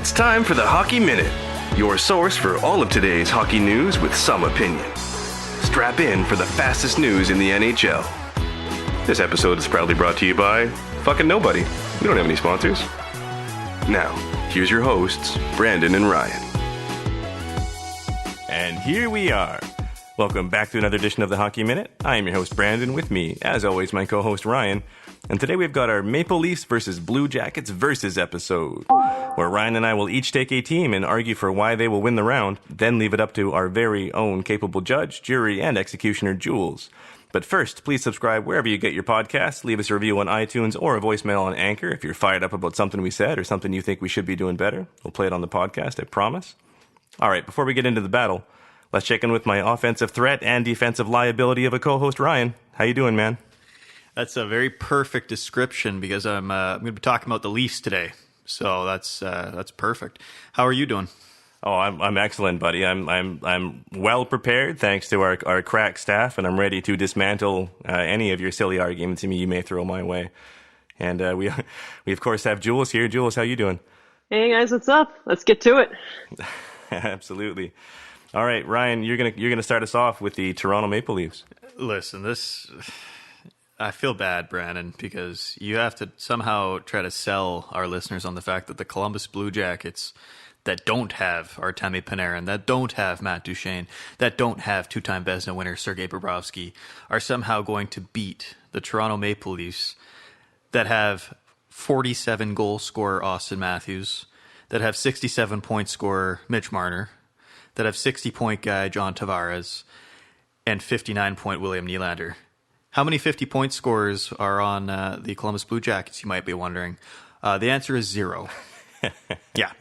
It's time for the Hockey Minute, your source for all of today's hockey news with some opinion. Strap in for the fastest news in the NHL. This episode is proudly brought to you by fucking nobody. We don't have any sponsors. Now, here's your hosts, Brandon and Ryan. And here we are. Welcome back to another edition of the Hockey Minute. I am your host, Brandon. With me, as always, my co-host, Ryan. And today we've got our Maple Leafs versus Blue Jackets versus episode, where Ryan and I will each take a team and argue for why they will win the round, then leave it up to our very own capable judge, jury, and executioner, Jules. But first, please subscribe wherever you get your podcasts, leave us a review on iTunes or a voicemail on Anchor if you're fired up about something we said or something you think we should be doing better. We'll play it on the podcast, I promise. All right, before we get into the battle, let's check in with my offensive threat and defensive liability of a co-host, Ryan. How you doing, man? That's a very perfect description because I'm going to be talking about the Leafs today. So that's perfect. How are you doing? Oh, I'm excellent, buddy. I'm well prepared thanks to our crack staff, and I'm ready to dismantle any of your silly arguments you may throw my way. And we of course have Jules here. Jules, how you doing? Hey guys, what's up? Let's get to it. Absolutely. All right, Ryan, you're gonna start us off with the Toronto Maple Leafs. Listen, I feel bad, Brandon, because you have to somehow try to sell our listeners on the fact that the Columbus Blue Jackets that don't have Artemi Panarin, that don't have Matt Duchene, that don't have two-time Vezina winner Sergei Bobrovsky, are somehow going to beat the Toronto Maple Leafs that have 47 goal scorer Austin Matthews, that have 67 point scorer Mitch Marner, that have 60 point guy John Tavares, and 59 point William Nylander. How many 50 point scorers are on the Columbus Blue Jackets, you might be wondering? The answer is 0. Yeah,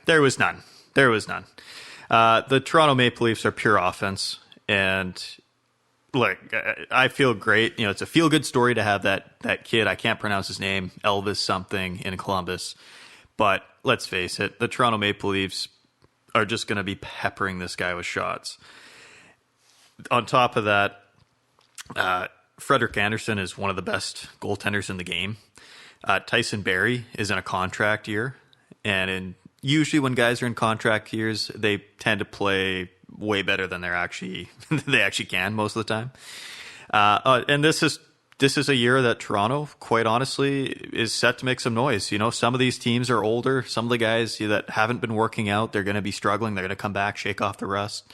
there was none. The Toronto Maple Leafs are pure offense, and look, I feel great. You know, it's a feel-good story to have that kid, I can't pronounce his name, Elvis something in Columbus, but let's face it, the Toronto Maple Leafs are just going to be peppering this guy with shots. On top of that, Frederik Andersen is one of the best goaltenders in the game. Tyson Barrie is in a contract year, and usually when guys are in contract years, they tend to play way better than they actually can most of the time. And this is a year that Toronto, quite honestly, is set to make some noise. You know, some of these teams are older. Some of the guys that haven't been working out, they're going to be struggling. They're going to come back, shake off the rust.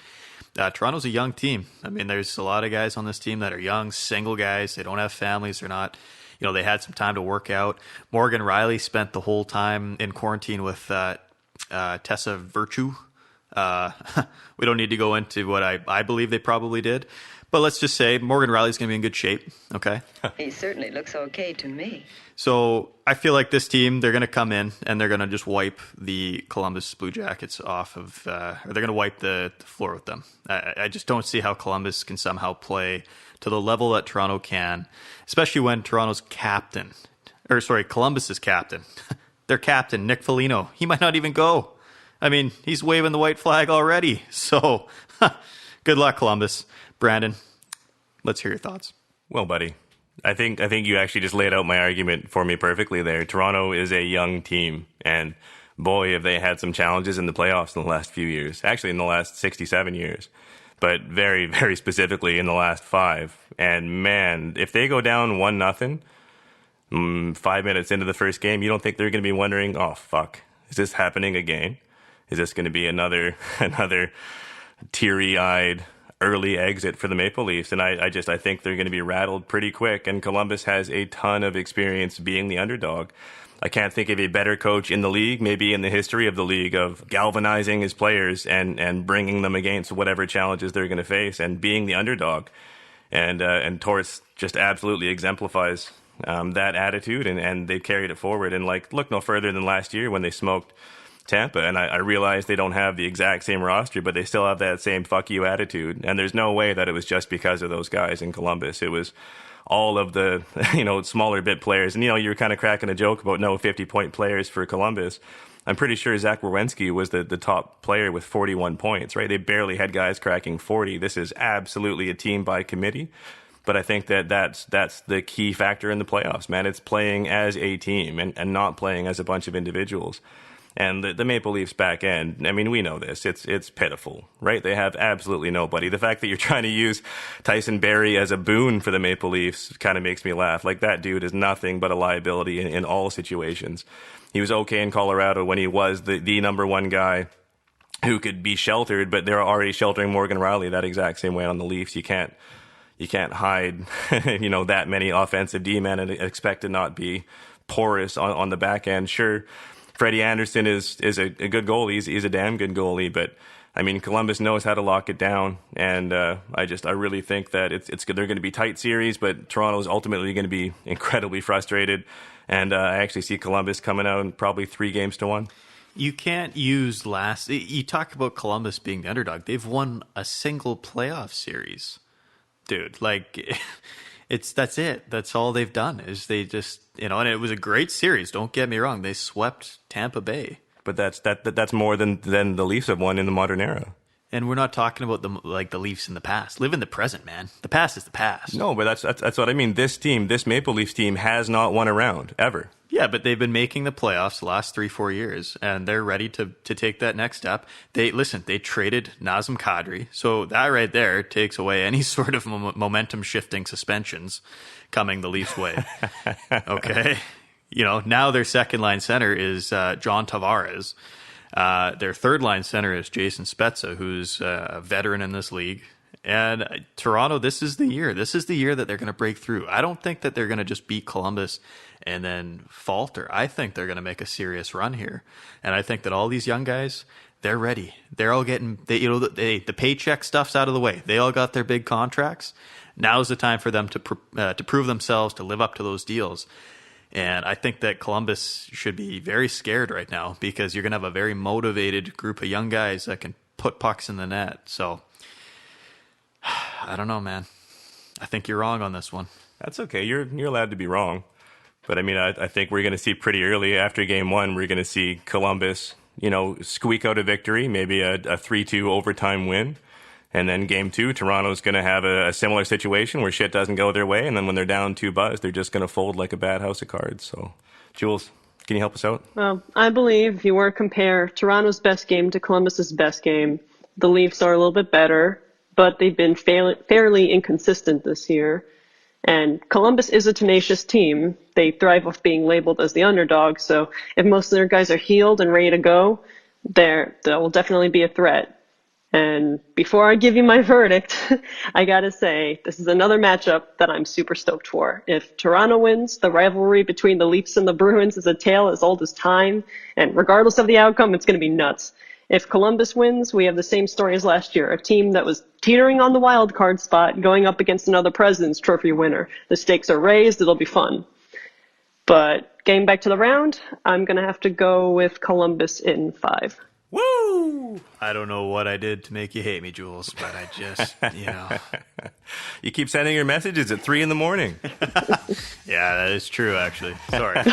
Toronto's a young team. I mean, there's a lot of guys on this team that are young, single guys. They don't have families. They're not, they had some time to work out. Morgan Rielly spent the whole time in quarantine with Tessa Virtue. We don't need to go into what I believe they probably did. But let's just say Morgan Rielly's going to be in good shape, okay? He certainly looks okay to me. So I feel like this team, they're going to come in and they're going to just wipe the Columbus Blue Jackets off of, or they're going to wipe the floor with them. I just don't see how Columbus can somehow play to the level that Toronto can, especially when Columbus's captain, their captain, Nick Foligno, he might not even go. I mean, he's waving the white flag already. So good luck, Columbus. Brandon, let's hear your thoughts. Well, buddy, I think you actually just laid out my argument for me perfectly there. Toronto is a young team, and boy, have they had some challenges in the playoffs in the last few years. Actually, in the last 67 years, but very, very specifically in the last 5. And man, if they go down 1-0, 5 minutes into the first game, you don't think they're going to be wondering, oh, fuck, is this happening again? Is this going to be another teary-eyed early exit for the Maple Leafs? And I think they're going to be rattled pretty quick, and Columbus has a ton of experience being the underdog. I can't think of a better coach in the league, maybe in the history of the league, of galvanizing his players and bringing them against whatever challenges they're going to face and being the underdog. And Torres just absolutely exemplifies that attitude, and they've carried it forward. And look no further than last year when they smoked Tampa, and I realize they don't have the exact same roster, but they still have that same fuck you attitude. And there's no way that it was just because of those guys in Columbus. It was all of the smaller bit players. And you were kind of cracking a joke about no 50-point players for Columbus. I'm pretty sure Zach Werenski was the top player with 41 points, right? They barely had guys cracking 40. This is absolutely a team by committee. But I think that's the key factor in the playoffs, man. It's playing as a team and not playing as a bunch of individuals. And the Maple Leafs back end, I mean, we know this. It's pitiful, right? They have absolutely nobody. The fact that you're trying to use Tyson Barrie as a boon for the Maple Leafs kind of makes me laugh. Like, that dude is nothing but a liability in all situations. He was okay in Colorado when he was the number one guy who could be sheltered, but they're already sheltering Morgan Rielly that exact same way on the Leafs. You can't hide, that many offensive D-men and expect to not be porous on the back end. Sure, Freddie Anderson is a good goalie. He's a damn good goalie, but I mean, Columbus knows how to lock it down, and I really think that they're going to be tight series, but Toronto is ultimately going to be incredibly frustrated, and I actually see Columbus coming out in probably 3-1. You can't use you talk about Columbus being the underdog. They've won a single playoff series, dude. Like, that's it. That's all they've done is they just, and it was a great series. Don't get me wrong. They swept Tampa Bay. But that's more than the Leafs have won in the modern era. And we're not talking about the Leafs in the past. Live in the present, man. The past is the past. No, but that's what I mean. This Maple Leafs team has not won a round ever. Yeah, but they've been making the playoffs the last 3-4 years, and they're ready to take that next step. They traded Nazem Kadri, so that right there takes away any sort of momentum shifting suspensions coming the Leafs' way. Okay, now their second line center is John Tavares. Their third line center is Jason Spezza, who's a veteran in this league. And Toronto, this is the year. This is the year that they're going to break through. I don't think that they're going to just beat Columbus and then falter. I think they're going to make a serious run here. And I think that all these young guys, they're ready. They're all getting, the paycheck stuff's out of the way. They all got their big contracts. Now's the time for them to prove themselves, to live up to those deals. And I think that Columbus should be very scared right now because you're going to have a very motivated group of young guys that can put pucks in the net. So, I don't know, man. I think you're wrong on this one. That's okay. You're allowed to be wrong. But, I mean, I think we're going to see pretty early after Game 1, we're going to see Columbus, squeak out a victory, maybe a 3-2 overtime win. And then Game 2, Toronto's going to have a similar situation where shit doesn't go their way. And then when they're down 2-0, they're just going to fold like a bad house of cards. So, Jules, can you help us out? Well, I believe if you were to compare Toronto's best game to Columbus's best game, the Leafs are a little bit better, but they've been fairly inconsistent this year. And Columbus is a tenacious team. They thrive off being labeled as the underdog. So if most of their guys are healed and ready to go, there will definitely be a threat. And before I give you my verdict, I gotta say, this is another matchup that I'm super stoked for. If Toronto wins, the rivalry between the Leafs and the Bruins is a tale as old as time, and regardless of the outcome, it's gonna be nuts. If Columbus wins, we have the same story as last year, a team that was teetering on the wild card spot going up against another President's Trophy winner. The stakes are raised, it'll be fun. But getting back to the round, I'm gonna have to go with Columbus in 5. Woo! I don't know what I did to make you hate me, Jules, but I just, You keep sending your messages at 3 a.m. Yeah, that is true, actually. Sorry.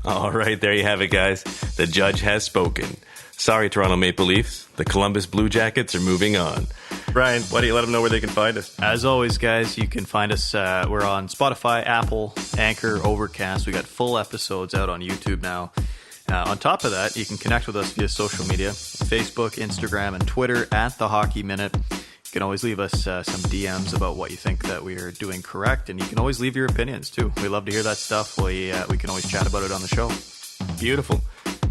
All right, there you have it, guys. The judge has spoken. Sorry, Toronto Maple Leafs. The Columbus Blue Jackets are moving on. Brian, why don't you let them know where they can find us? As always, guys, you can find us. We're on Spotify, Apple, Anchor, Overcast. We got full episodes out on YouTube now. On top of that, you can connect with us via social media, Facebook, Instagram, and Twitter at The Hockey Minute. You can always leave us some DMs about what you think that we are doing correct, and you can always leave your opinions, too. We love to hear that stuff. We can always chat about it on the show. Beautiful.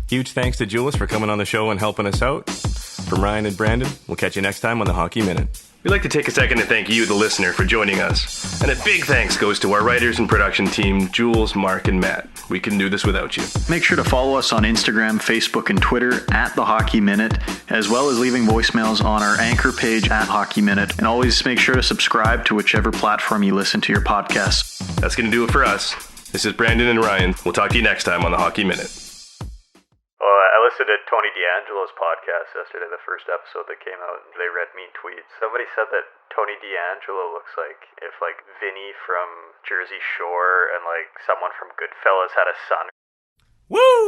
Huge thanks to Jules for coming on the show and helping us out. From Ryan and Brandon, we'll catch you next time on The Hockey Minute. We'd like to take a second to thank you, the listener, for joining us. And a big thanks goes to our writers and production team, Jules, Mark, and Matt. We couldn't do this without you. Make sure to follow us on Instagram, Facebook, and Twitter at The Hockey Minute, as well as leaving voicemails on our Anchor page at Hockey Minute. And always make sure to subscribe to whichever platform you listen to your podcasts. That's going to do it for us. This is Brandon and Ryan. We'll talk to you next time on The Hockey Minute. Well, I listened to Tony D'Angelo's podcast yesterday, the first episode that came out, and they read mean tweets. Somebody said that Tony D'Angelo looks like if, Vinny from Jersey Shore and, someone from Goodfellas had a son. Woo!